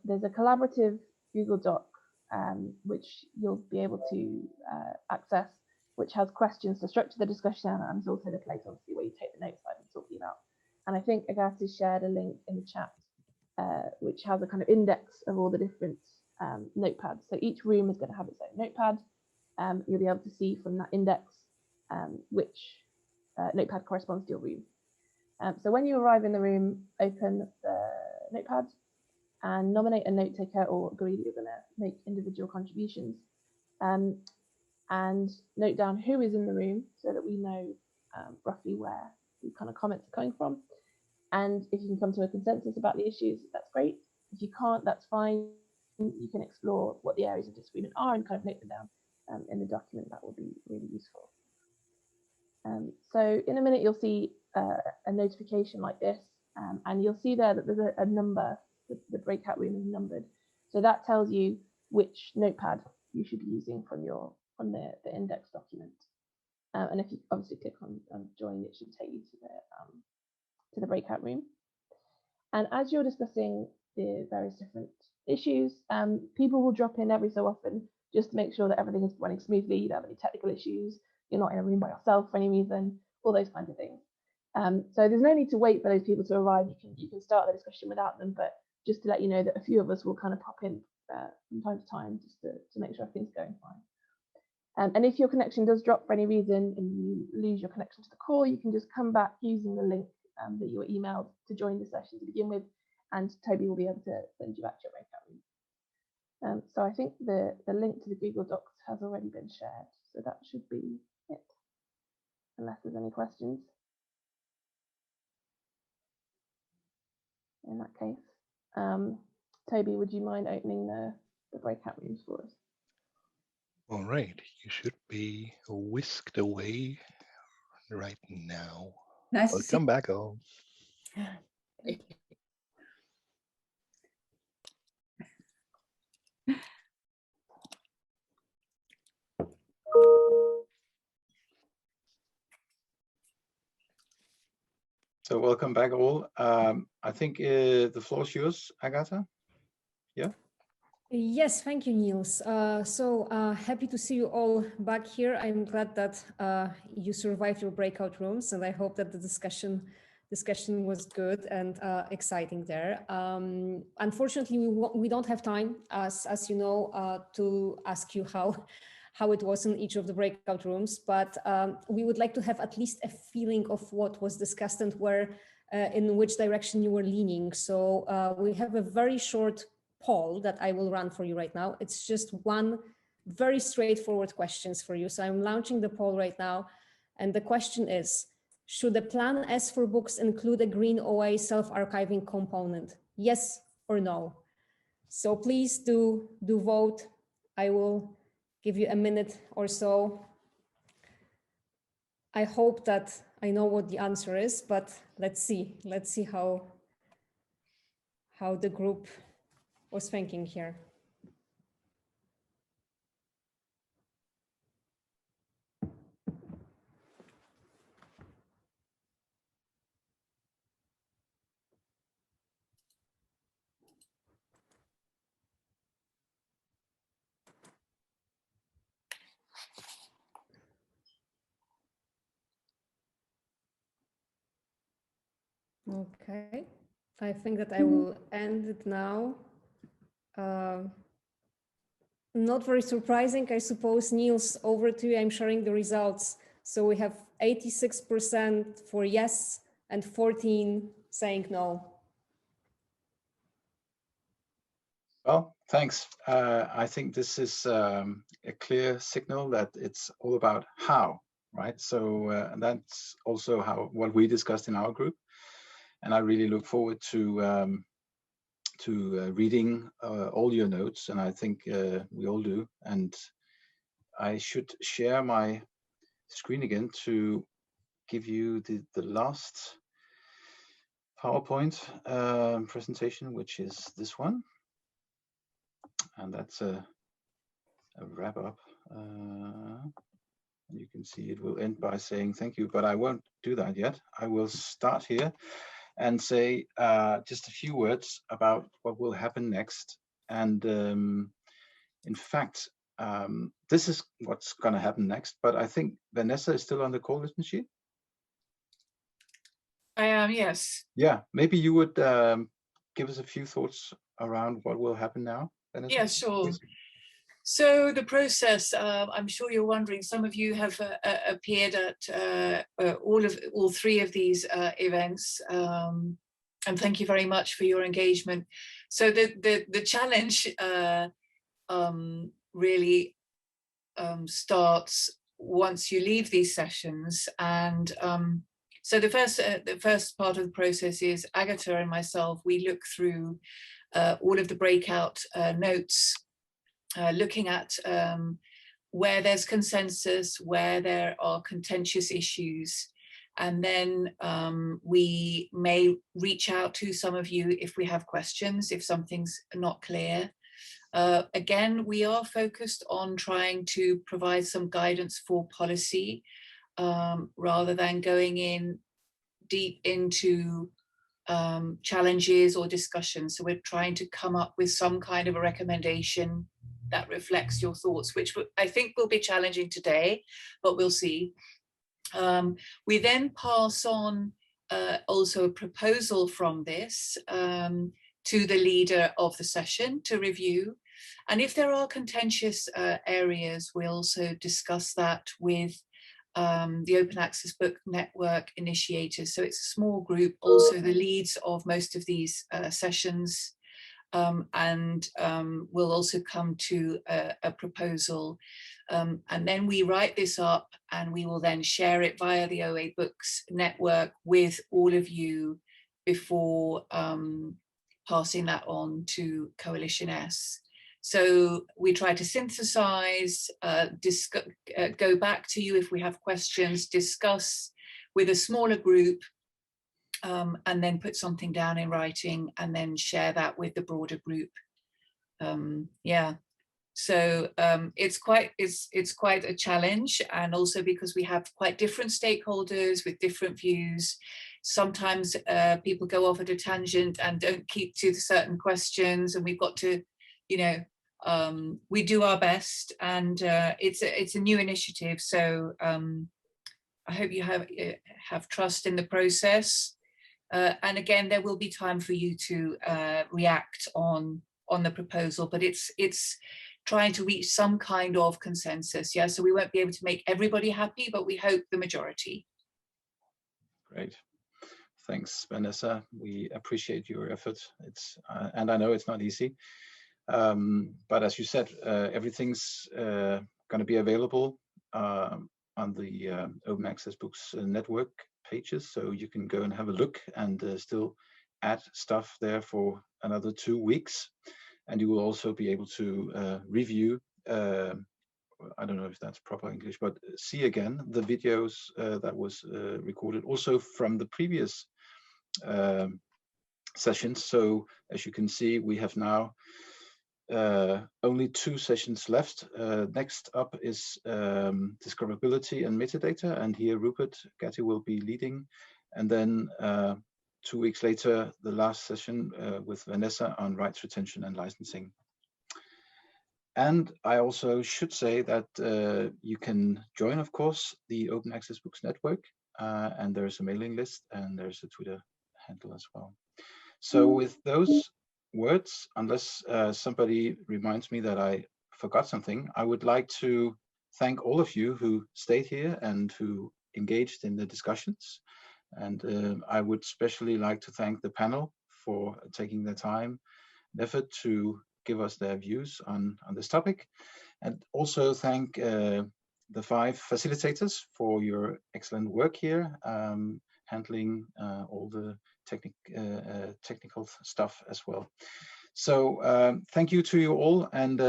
There's a collaborative Google Doc, which you'll be able to access, which has questions to structure the discussion, and there's also the place, obviously, where you take the notes I've been talking about. And I think Agatha shared a link in the chat, which has a kind of index of all the different notepads. So each room is going to have its own notepad. You'll be able to see from that index which notepad corresponds to your room. So when you arrive in the room, open the notepad and nominate a note taker, or agree that you're going to make individual contributions, and note down who is in the room so that we know roughly where the kind of comments are coming from. And if you can come to a consensus about the issues, that's great. If you can't, that's fine. You can explore what the areas of disagreement are and kind of note them down in the document. That will be really useful. So in a minute, you'll see a notification like this, and you'll see there that there's a number. The breakout room is numbered. So that tells you which notepad you should be using from the index document. And if you obviously click on join, it should take you to the breakout room. And as you're discussing the various different issues, people will drop in every so often just to make sure that everything is running smoothly. You don't have any technical issues. You're not in a room by yourself for any reason, all those kinds of things. So there's no need to wait for those people to arrive. You can start the discussion without them, but just to let you know that a few of us will kind of pop in from time to time just to make sure everything's going fine. And if your connection does drop for any reason and you lose your connection to the call, you can just come back using the link that you were emailed to join the session to begin with, and Toby will be able to send you back to your breakout room. So I think the link to the Google Docs has already been shared, so that should be it, unless there's any questions. In that case, Toby, would you mind opening the breakout rooms for us?
All right, you should be whisked away right now.
Nice to
Welcome
see
back home.
you.
So welcome back all. I think the floor is yours, Agatha. Yeah.
Yes, thank you, Niels. Happy to see you all back here. I'm glad that you survived your breakout rooms, and I hope that the discussion was good and exciting there. Unfortunately, we don't have time, as you know, to ask you how it was in each of the breakout rooms, but we would like to have at least a feeling of what was discussed and where, in which direction you were leaning. So we have a very short poll that I will run for you right now. It's just one very straightforward questions for you. So I'm launching the poll right now. And the question is, should the Plan S for books include a green OA self-archiving component? Yes or no? So please do vote. I will give you a minute or so. I hope that I know what the answer is, but let's see how the group was thinking here. Okay, I think that I will end it now. Not very surprising, I suppose. Niels, over to you. I'm sharing the results. So we have 86% for yes and 14 saying no.
Well, thanks. I think this is a clear signal that it's all about how, right? So that's also what we discussed in our group, and I really look forward to reading all your notes, and I think we all do. And I should share my screen again to give you the last PowerPoint presentation, which is this one. And that's a wrap up. You can see it will end by saying thank you, but I won't do that yet. I will start here and say just a few words about what will happen next. And in fact, this is what's going to happen next, but I think Vanessa is still on the call, isn't she?
I am, yes.
Yeah, maybe you would give us a few thoughts around what will happen now, Vanessa?
Yeah, sure. So the process, I'm sure you're wondering, some of you have appeared at all three of these events, and thank you very much for your engagement. So the challenge really starts once you leave these sessions, and so the first part of the process is Agatha and myself. We look through all of the breakout notes, looking at where there's consensus, where there are contentious issues, and then we may reach out to some of you if we have questions, if something's not clear. Again, we are focused on trying to provide some guidance for policy rather than going in deep into challenges or discussions. So we're trying to come up with some kind of a recommendation that reflects your thoughts, which I think will be challenging today, but we'll see. We then pass on also a proposal from this to the leader of the session to review. And if there are contentious areas, we also discuss that with the Open Access Book Network initiators. So it's a small group, also the leads of most of these sessions, and we'll also come to a proposal. And then we write this up and we will then share it via the OA Books Network with all of you before passing that on to Coalition S. So we try to synthesize, go back to you if we have questions, discuss with a smaller group, and then put something down in writing and then share that with the broader group. Yeah, so it's quite a challenge, and also because we have quite different stakeholders with different views. Sometimes people go off at a tangent and don't keep to the certain questions, and we've got to, you know, we do our best, and it's a new initiative. So I hope you have trust in the process. And again, there will be time for you to react on the proposal, but it's trying to reach some kind of consensus. Yeah, so we won't be able to make everybody happy, but we hope the majority.
Great. Thanks, Vanessa. We appreciate your effort. It's and I know it's not easy. But as you said, everything's going to be available on the Open Access Books Network pages, so you can go and have a look and still add stuff there for another 2 weeks. And you will also be able to review, I don't know if that's proper English, but see again the videos that was recorded also from the previous sessions. So as you can see, we have now only 2 sessions left. Next up is Discoverability and Metadata, and here Rupert Gatti will be leading. And then 2 weeks later, the last session with Vanessa on rights retention and licensing. And I also should say that you can join, of course, the Open Access Books Network, and there's a mailing list and there's a Twitter handle as well. So with those words, unless somebody reminds me that I forgot something, I would like to thank all of you who stayed here and who engaged in the discussions. And I would especially like to thank the panel for taking their time and effort to give us their views on this topic. And also thank the 5 facilitators for your excellent work here, handling all the technical stuff as well. So thank you to you all, and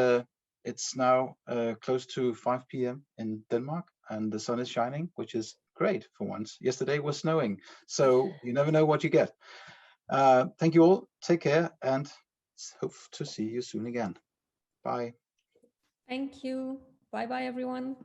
it's now close to 5 p.m. in Denmark, and the sun is shining, which is great for once. Yesterday was snowing, so you never know what you get. Thank you all, take care, and hope to see you soon again. Bye.
Thank you. Bye-bye, everyone.